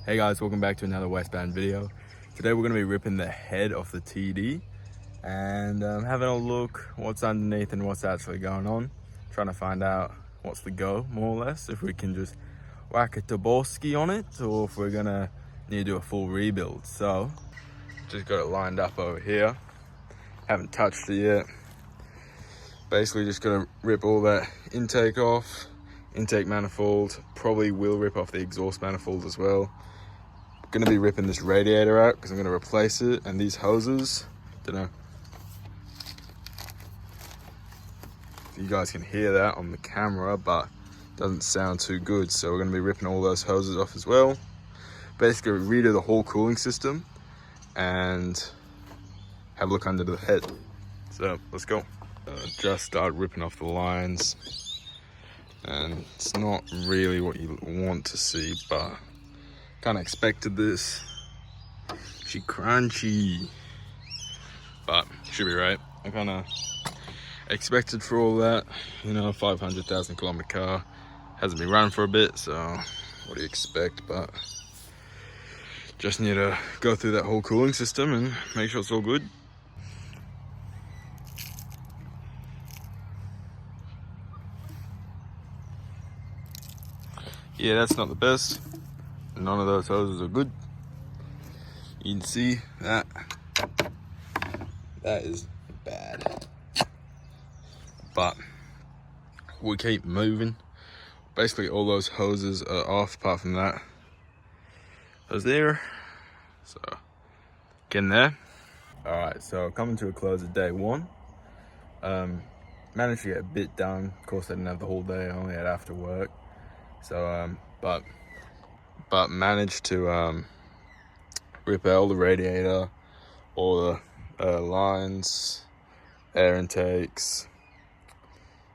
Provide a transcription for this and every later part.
Hey guys, welcome back to another WestBound video. Today we're going to be ripping the head off the TD and having a look what's underneath and what's actually going on. Trying to find out what's the go, more or less, if we can just whack a Taborski on it or if we're going to need to do a full rebuild. So, just got it lined up over here. Haven't touched it yet. Basically just going to rip all that intake off, intake manifold, probably will rip off the exhaust manifold as well. Going to be ripping this radiator out because I'm going to replace it, and these hoses, don't know if you guys can hear that on the camera, but it doesn't sound too good, so we're going to be ripping all those hoses off as well. Basically redo the whole cooling system and have a look under the head. So let's go. Just started ripping off the lines, and it's not really what you want to see, but kind of expected this. She crunchy, but should be right. I kind of expected for all that, you know, 500,000 kilometer car, hasn't been running for a bit, so what do you expect? But just need to go through that whole cooling system and make sure it's all good. Yeah, that's not the best. None of those hoses are good. You can see that. That is bad. But we keep moving. Basically all those hoses are off apart from that. Those there. So getting there. Alright, so coming to a close of day one. Managed to get a bit done. Of course I didn't have the whole day, I only had after work. So but managed to rip out all the radiator, all the lines, air intakes.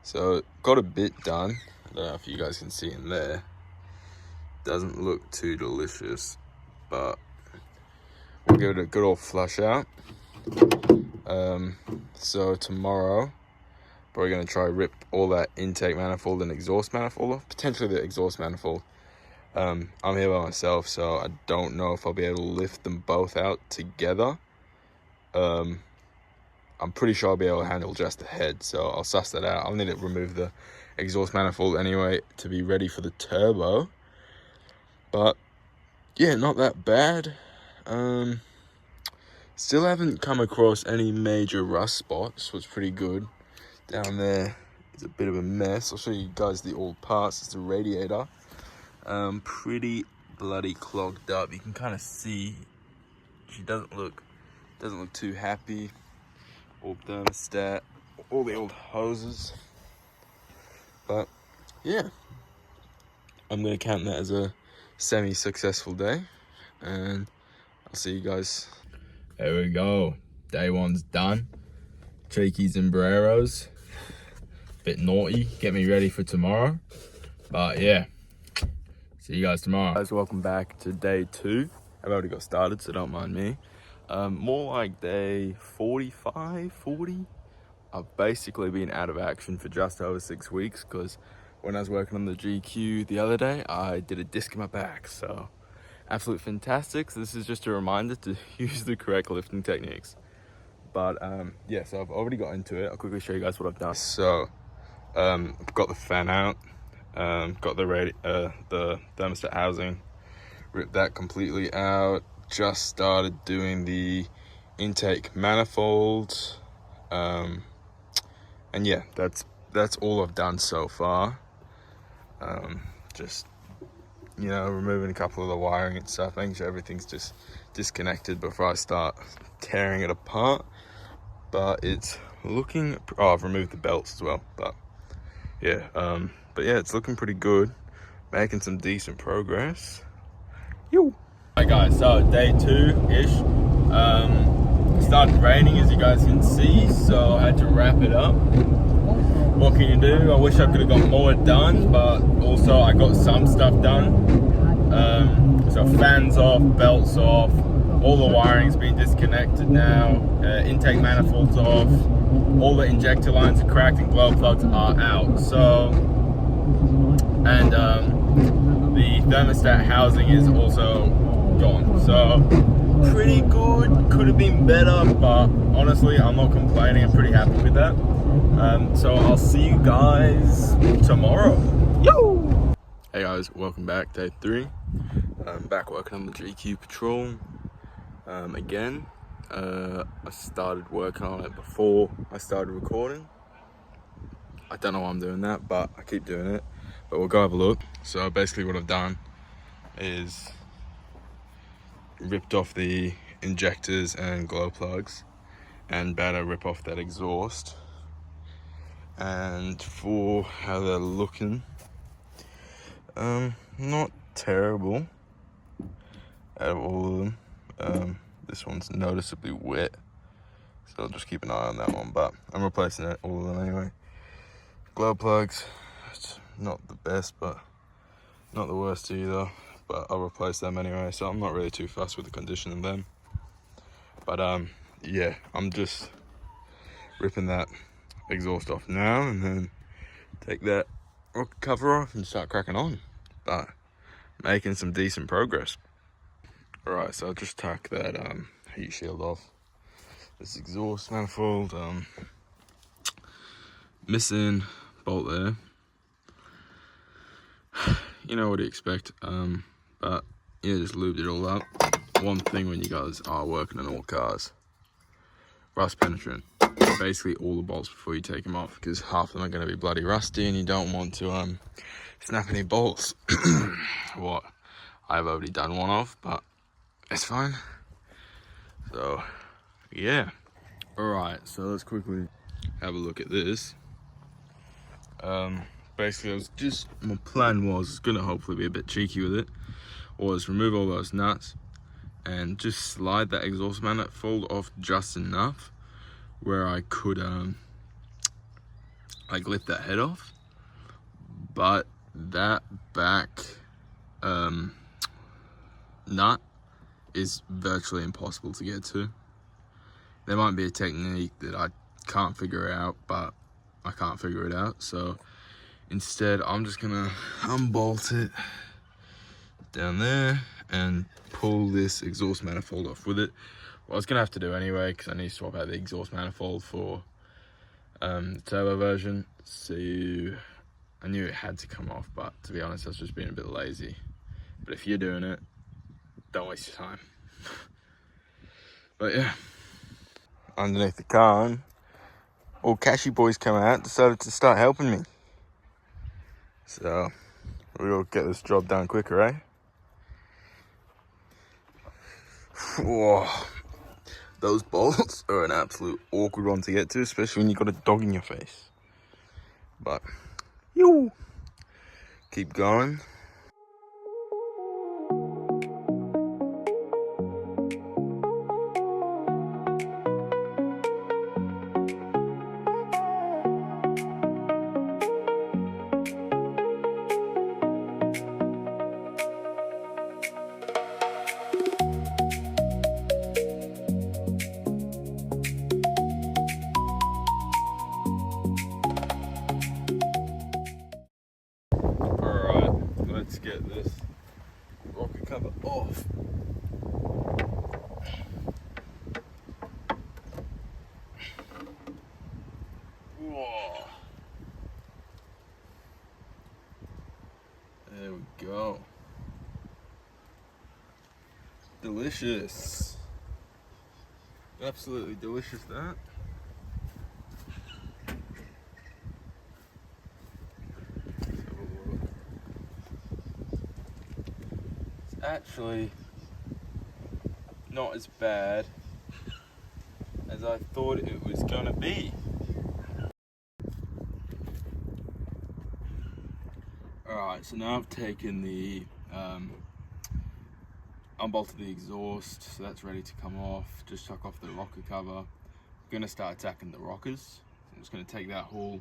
So got a bit done. I don't know if you guys can see in there. Doesn't look too delicious, but we'll give it a good old flush out. So tomorrow, probably gonna try rip all that intake manifold and exhaust manifold off, potentially the exhaust manifold. I'm here by myself, so I don't know if I'll be able to lift them both out together. I'm pretty sure I'll be able to handle just the head, so I'll suss that out. I'll need to remove the exhaust manifold anyway to be ready for the turbo. But yeah, not that bad. Still haven't come across any major rust spots, which is pretty good. Down there is a bit of a mess. I'll show you guys the old parts. It's the radiator. Pretty bloody clogged up. You can kind of see she doesn't look too happy. Old thermostat, all the old hoses. But yeah, I'm gonna count that as a semi-successful day, and I'll see you guys. There we go. Day one's done. Cheeky sombreros. Bit naughty. Get me ready for tomorrow. But yeah. See you guys tomorrow. Guys, welcome back to day two. I've already got started, so don't mind me. More like day 45, 40. I've basically been out of action for just over 6 weeks because when I was working on the GQ the other day, I did a disc in my back. So, absolute fantastic. So this is just a reminder to use the correct lifting techniques. But yeah, so I've already got into it. I'll quickly show you guys what I've done. So, I've got the fan out. Got the thermostat housing, ripped that completely out. Just started doing the intake manifold, and yeah, that's all I've done so far. Just, you know, removing a couple of the wiring and stuff, making sure everything's just disconnected before I start tearing it apart. But it's looking, oh, I've removed the belts as well, but yeah, it's looking pretty good. Making some decent progress. Yo. Hi guys, so day two-ish. It started raining, as you guys can see, so I had to wrap it up. What can you do? I wish I could have got more done, but also I got some stuff done. So fans off, belts off, all the wiring's been disconnected now, intake manifolds off, all the injector lines are cracked and glow plugs are out. So, and the thermostat housing is also gone. So pretty good, could have been better, but honestly I'm not complaining. I'm pretty happy with that. So I'll see you guys tomorrow. Yo! Hey guys, welcome back, day 3. I'm back working on the GQ Patrol again. I started working on it before I started recording. I don't know why I'm doing that, but I keep doing it. But we'll go have a look. So basically what I've done is ripped off the injectors and glow plugs and about to rip off that exhaust. And for how they're looking, not terrible out of all of them. This one's noticeably wet, so I'll just keep an eye on that one, but I'm replacing it, all of them anyway. Glow plugs, it's not the best, but not the worst either, but I'll replace them anyway, so I'm not really too fussed with the condition of them. But yeah, I'm just ripping that exhaust off now and then take that rocker cover off and start cracking on, but making some decent progress. Alright, so I'll just tuck that heat shield off. This exhaust manifold, missing bolt there. You know what to expect, but yeah, just lubed it all up. One thing when you guys are working on all cars, rust penetrant. Basically all the bolts before you take them off, because half of them are going to be bloody rusty and you don't want to snap any bolts. What I've already done one of, but it's fine. So yeah. Alright, so let's quickly have a look at this. Basically my plan was gonna hopefully be a bit cheeky with it, was remove all those nuts and just slide that exhaust manifold off just enough where I could like lift that head off, but that back nut is virtually impossible to get to. There might be a technique that I can't figure out, but I can't figure it out, so instead I'm just gonna unbolt it down there and pull this exhaust manifold off with it. What I was gonna have to do anyway, because I need to swap out the exhaust manifold for the turbo version, so I knew it had to come off, but to be honest I was just being a bit lazy. But if you're doing it, don't waste your time. But yeah, underneath the car, all Cashy boys come out, decided to start helping me. So we'll get this job done quicker, eh? Whoa. Those bolts are an absolute awkward one to get to, especially when you've got a dog in your face. But, you keep going. Let's get this rocker cover off. Whoa. There we go. Delicious. Absolutely delicious, that. Actually not as bad as I thought it was gonna be. Alright, so now I've taken the unbolted the exhaust, so that's ready to come off. Just took off the rocker cover. I'm gonna start attacking the rockers. I'm just gonna take that whole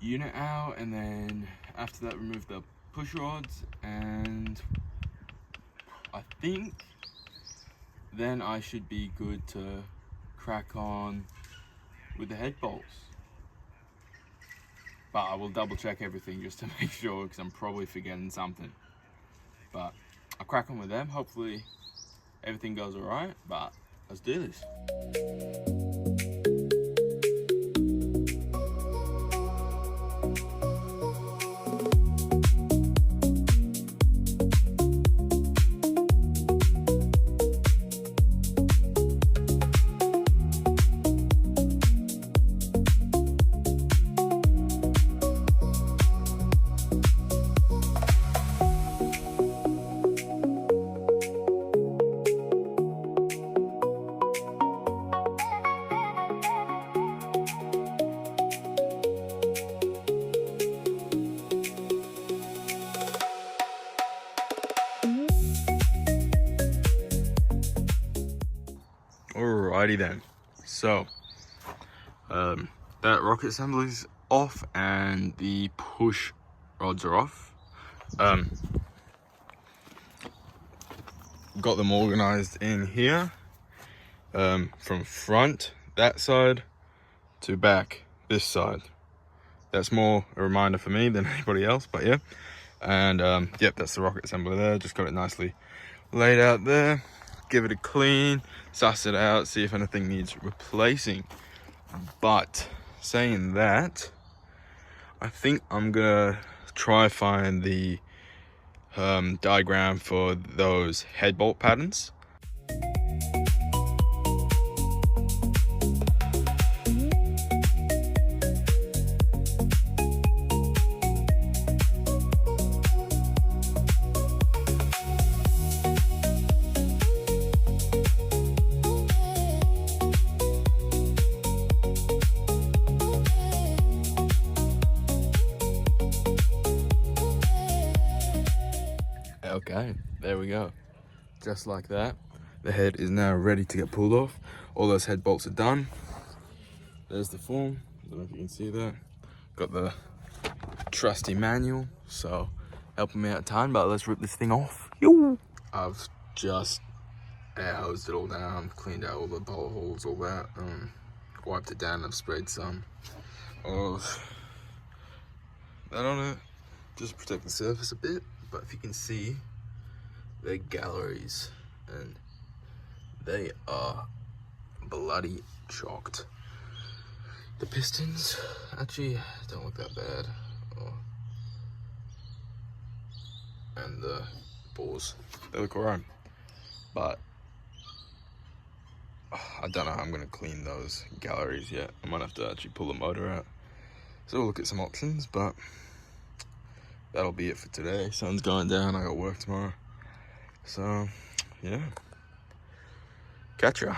unit out, and then after that remove the push rods, and I think then I should be good to crack on with the head bolts. But I will double check everything just to make sure, because I'm probably forgetting something. but I'll crack on with them. Hopefully everything goes all right, but let's do this. Alrighty then, so that rocket assembly's off and the push rods are off. Got them organized in here, from front that side to back this side. That's more a reminder for me than anybody else, but yeah. And yep, that's the rocket assembly there. Just got it nicely laid out there. Give it a clean, suss it out, see if anything needs replacing. But saying that, I think I'm gonna try find the diagram for those head bolt patterns. Okay, there we go. Just like that. The head is now ready to get pulled off. All those head bolts are done. There's the form. I don't know if you can see that. Got the trusty manual, so helping me out a ton, but let's rip this thing off. Yo! I've just air hosed it all down, cleaned out all the bolt holes, all that. Wiped it down, I've sprayed some of that on it, just to protect the surface a bit. But if you can see, they're galleries and they are bloody chalked. The pistons actually don't look that bad. And the bores, they look alright. But I don't know how I'm gonna clean those galleries yet. I might have to actually pull the motor out. So we'll look at some options, but that'll be it for today. Sun's going down, I got work tomorrow. So, yeah. Catch ya.